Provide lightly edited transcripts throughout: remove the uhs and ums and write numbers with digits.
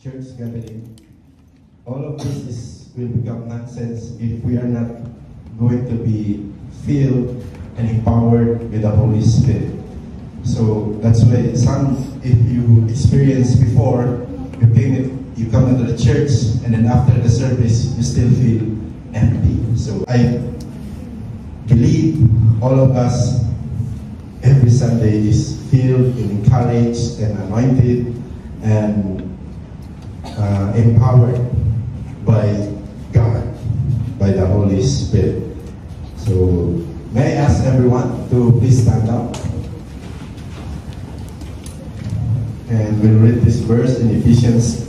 church gathering, all of will become nonsense if we are not going to be filled and empowered with the Holy Spirit. So that's why if you experienced before, you come into the church and then after the service, you still feel empty. So I believe all of us every Sunday is filled and encouraged and anointed and empowered by God, by the Holy Spirit. So may I ask everyone to please stand up. And we'll read this verse in Ephesians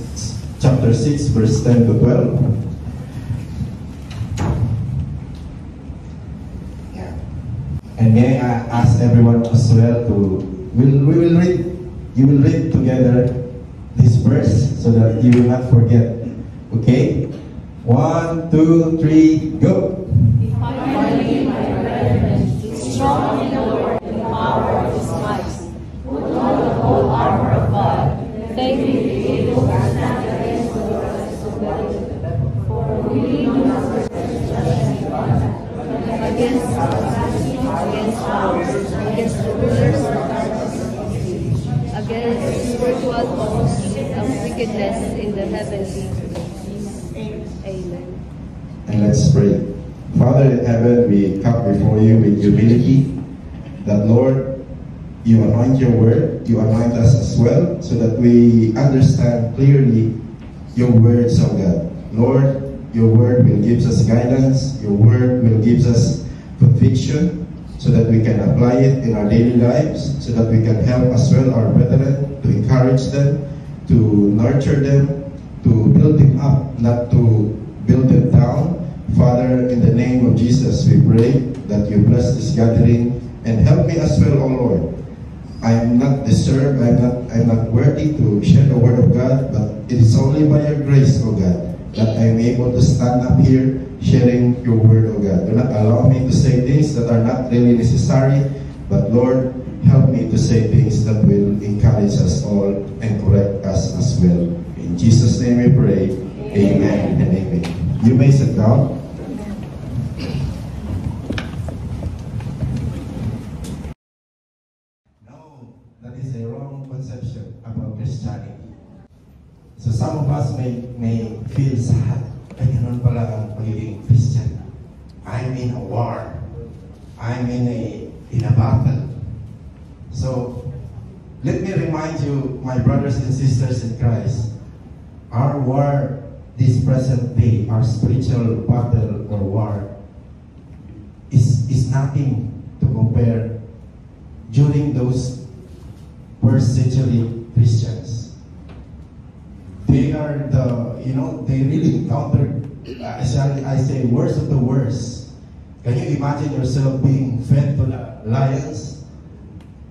chapter 6, verse 10 to 12. And may I ask everyone as well you will read together this verse so that you will not forget. Okay? 1, 2, 3, go! Finally, my brethren, be strong in the Lord and the power of His might. Put on the whole armor of God, that you may be able to stand against the works of the devil. For we do not wrestle against blood, but against against powers, against the rulers of darkness, against spiritual hosts of wickedness in the heavenly. Amen. And let's pray. Father in heaven, we come before you with humility, that Lord, you anoint your word, you anoint us as well, so that we understand clearly your words of God. Lord, your word will give us guidance, your word will give us conviction, so that we can apply it in our daily lives, so that we can help as well our brethren, to encourage them, to nurture them, to build them up, not to build them down. Father, in the name of Jesus, we pray that you bless this gathering and help me as well, O Lord. I am not deserved, I am not worthy to share the word of God, but it is only by your grace, O God, that I am able to stand up here sharing your word, O God. Do not allow me to say things that are not really necessary, but Lord, help me to say things that will encourage us all and correct us as well. In Jesus' name we pray, amen and amen. You may sit down. No, that is a wrong conception about Christianity. So some of us may feel sad. Ay, ganun pala ang pagiging Christian. I'm in a war. I'm in a battle. So, let me remind you, my brothers and sisters in Christ, our war this present day, our spiritual battle or war, is nothing to compare during those first century Christians. They are they really encountered, I say, worst of the worst. Can you imagine yourself being fed to the lions?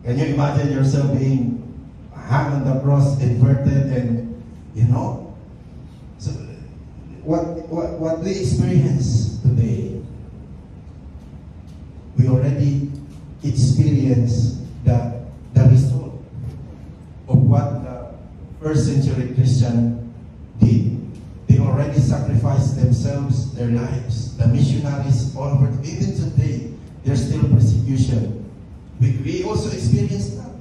Can you imagine yourself being hung on the cross, inverted, and so what we experience today, we already experience the result of what the first century Christian did. They already sacrificed themselves, their lives. The missionaries all over, even today, there's still persecution. We also experience that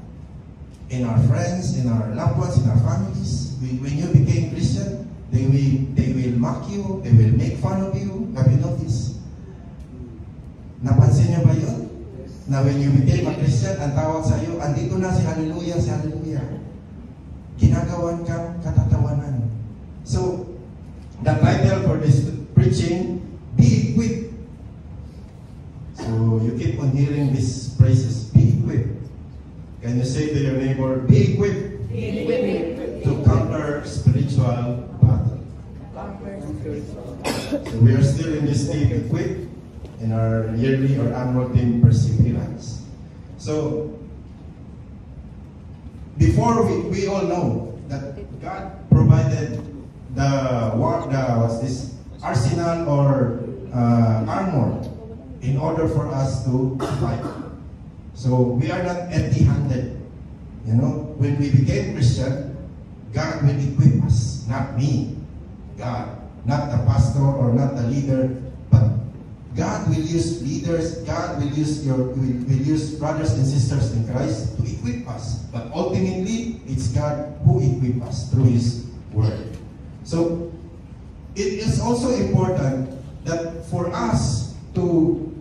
in our friends, in our loved ones, in our families. When you became Christian, they will mock you, they will make fun of you. Have you noticed? Napansin niyo ba yun? Na when you became a Christian, ang tawag sa iyo, andito na si Hallelujah, si Hallelujah. Ginagawan kang katatawanan. So, the title for this preaching, be equipped. So, you keep on hearing these phrases, be equipped. Can you say to your neighbor, be equipped, to counter spiritual battle. So, we are still in this team equipped in our yearly or annual team perseverance. So, before we all know that God provided this arsenal or armor in order for us to fight. So we are not empty-handed. When we became Christian, God will equip us, not me. God, not the pastor or not the leader, but God will use leaders. God will use will use brothers and sisters in Christ to equip us. But ultimately, it's God who equips us through His Word. So it is also important that for us to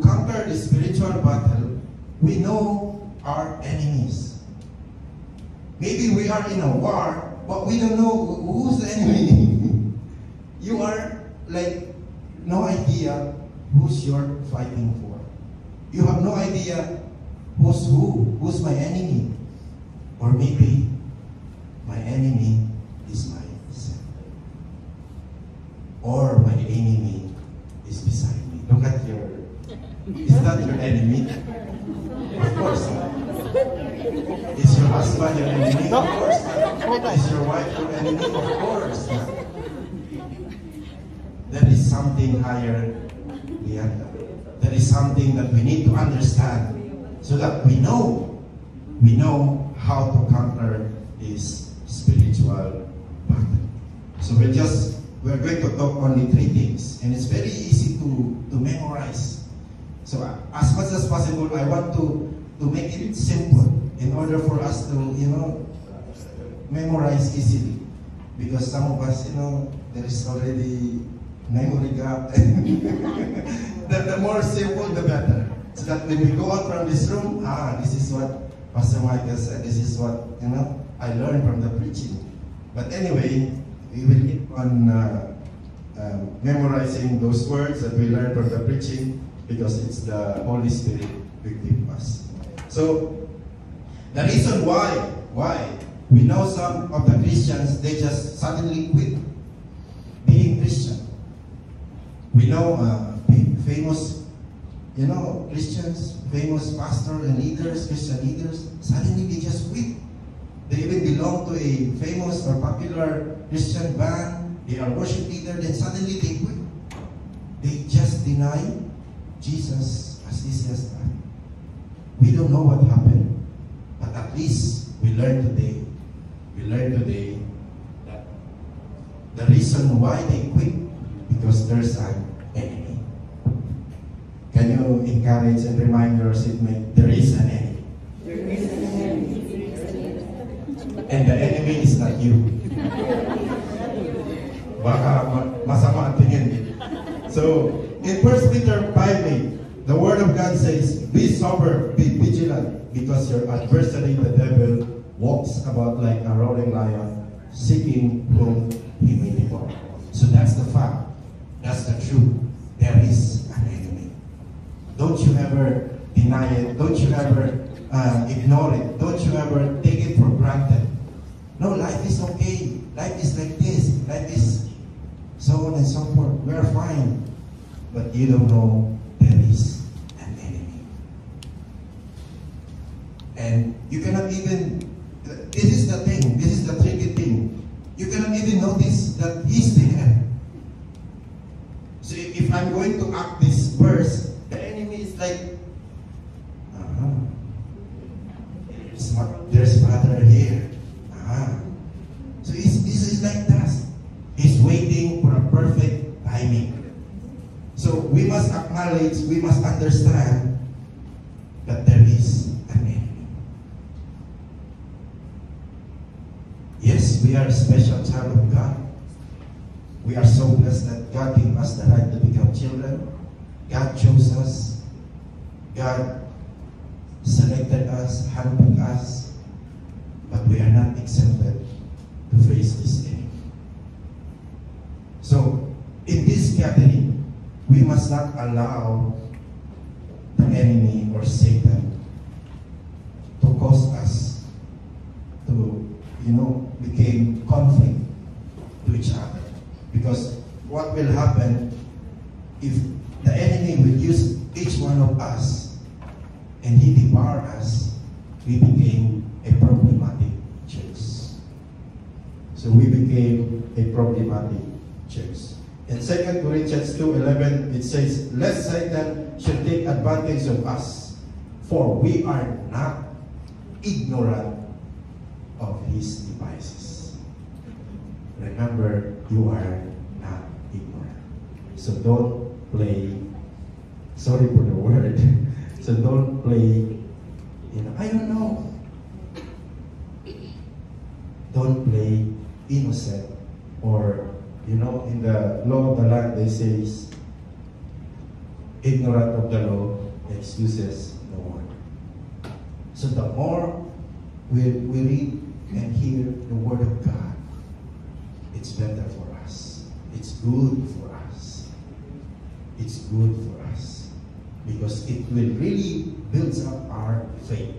conquer the spiritual battle, we know our enemies. Maybe we are in a war, but we don't know who's the enemy. You are like no idea who's you're fighting for. You have no idea who's my enemy. Or maybe my enemy is myself. Or my enemy is beside me. Look at is that your enemy? Of course not. Is your husband your enemy? Of course not. Is your wife your enemy? Of course not. There is something higher beyond that. There is something that we need to understand so that we know how to conquer this spiritual battle. So we're going to talk only 3 things, and it's very easy to memorize. So as much as possible, I want to make it simple in order for us to, memorize easily. Because some of us, there is already memory gap. The more simple, the better. So that when we go out from this room, this is what Pastor Michael said, this is what, I learned from the preaching. But anyway, we will keep on memorizing those words that we learned from the preaching, because it's the Holy Spirit who equips us. So, the reason why we know some of the Christians, they just suddenly quit being Christian. We know famous, Christians, famous pastors and leaders, Christian leaders, suddenly they just quit. They even belong to a famous or popular Christian band. They are worship leaders, then suddenly they quit. They just deny Jesus as easy as that. We don't know what happened, but at least we learned today. We learned today that the reason why they quit, because there's an enemy. Can you encourage and remind your seatmate, there is an enemy? There is an enemy. And the enemy is not you. Baka masama ang tingin. So, in 1 Peter 5:8, the Word of God says, be sober, be vigilant, because your adversary, the devil, walks about like a roaring lion, seeking whom he may devour. So that's the fact. That's the truth. There is an enemy. Don't you ever deny it. Don't you ever ignore it. Don't you ever take it for granted. No, life is okay. Life is like this. Life is so on and so forth. We're fine. But you don't know there is an enemy. And you cannot even, this is the thing, this is the tricky thing. You cannot even notice that he's there. So if I'm going to act this verse, the enemy is like, there's Father here. So he's like that. He's waiting for a perfect timing. So we must acknowledge, we must understand that there is an enemy. Yes, we are a special child of God. We are so blessed that God gave us the right to become children. God chose us. God selected us, handpicked us. But we are not exempted to face this enemy. So, in this gathering, we must not allow the enemy or Satan to cause us to, become conflict to each other. Because what will happen if the enemy will use each one of us and he devour us, we became a problematic church. So we became a problematic church. In 2 Corinthians 2:11, it says, lest Satan should take advantage of us, for we are not ignorant of his devices. remember, you are not ignorant. So don't play, sorry for the word, so don't play, I don't know. Don't play innocent, or, in the law of the land, they say, ignorant of the law excuses no one. So the more we read and hear the Word of God, it's better for us. It's good for us. It's good for us. Because it will really build up our faith.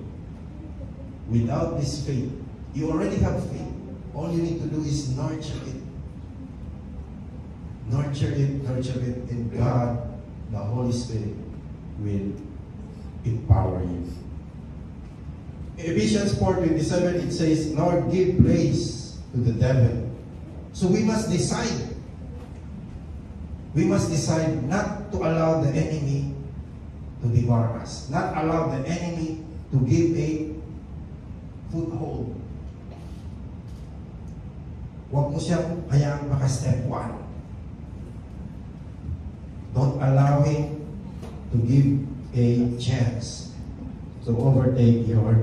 Without this faith, you already have faith. All you need to do is nurture it. Nurture it, and God, the Holy Spirit, will empower you. In Ephesians 4:27, it says, nor give place to the devil. So we must decide. We must decide not to allow the enemy to devour us. Not allow the enemy to give a foothold. Huwag mo siyang hayaan maka-step 1. Don't allow him to give a chance to overtake your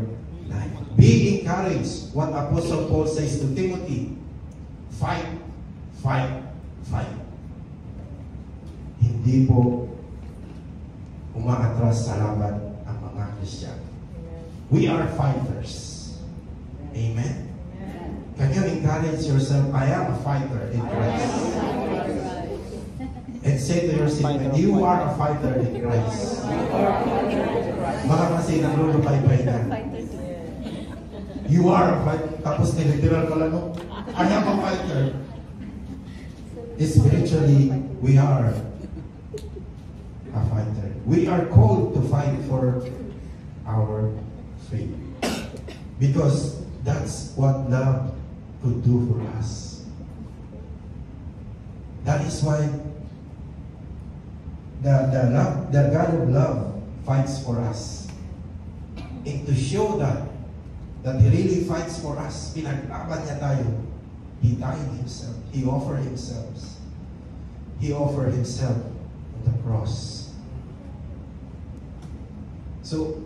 life. Be encouraged. What Apostle Paul says to Timothy, fight, fight, fight. Hindi po umaatras sa laban ang mga Kristiyano. We are fighters. Amen. Can you encourage yourself? I am a fighter in Christ. And say to yourself, you are a fighter in Christ. Baka kasi naglulupay-pay na. You are a fighter. Tapos niliteral ka lang, no? I am a fighter. Spiritually, we are a fighter. We are called to fight for our faith. Because that's what love could do for us. That is why the God of love fights for us. And to show that He really fights for us, pinaglaban niya tayo. He died Himself. He offered Himself. He offered Himself on the cross. So,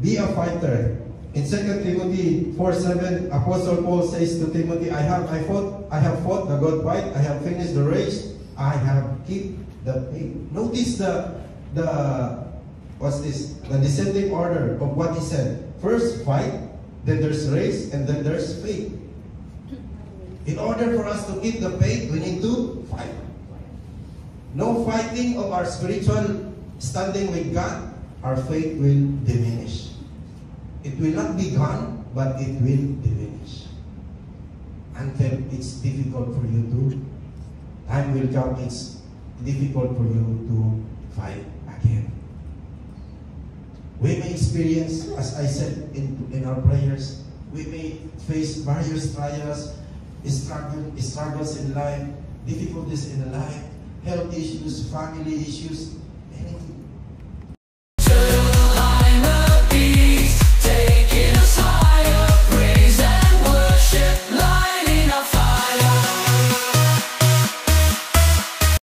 be a fighter. In 2 Timothy 4:7, Apostle Paul says to Timothy, I have fought the good fight, I have finished the race, I have kept the faith. Notice the descending order of what he said. First fight, then there's race, and then there's faith. In order for us to keep the faith, we need to fight. No fighting of our spiritual standing with God, our faith will diminish. It will not be gone, but it will diminish. Until it's difficult for you to, time will come, it's difficult for you to fight again. We may experience, as I said in our prayers, we may face various trials, struggles in life, difficulties in life, health issues, family issues,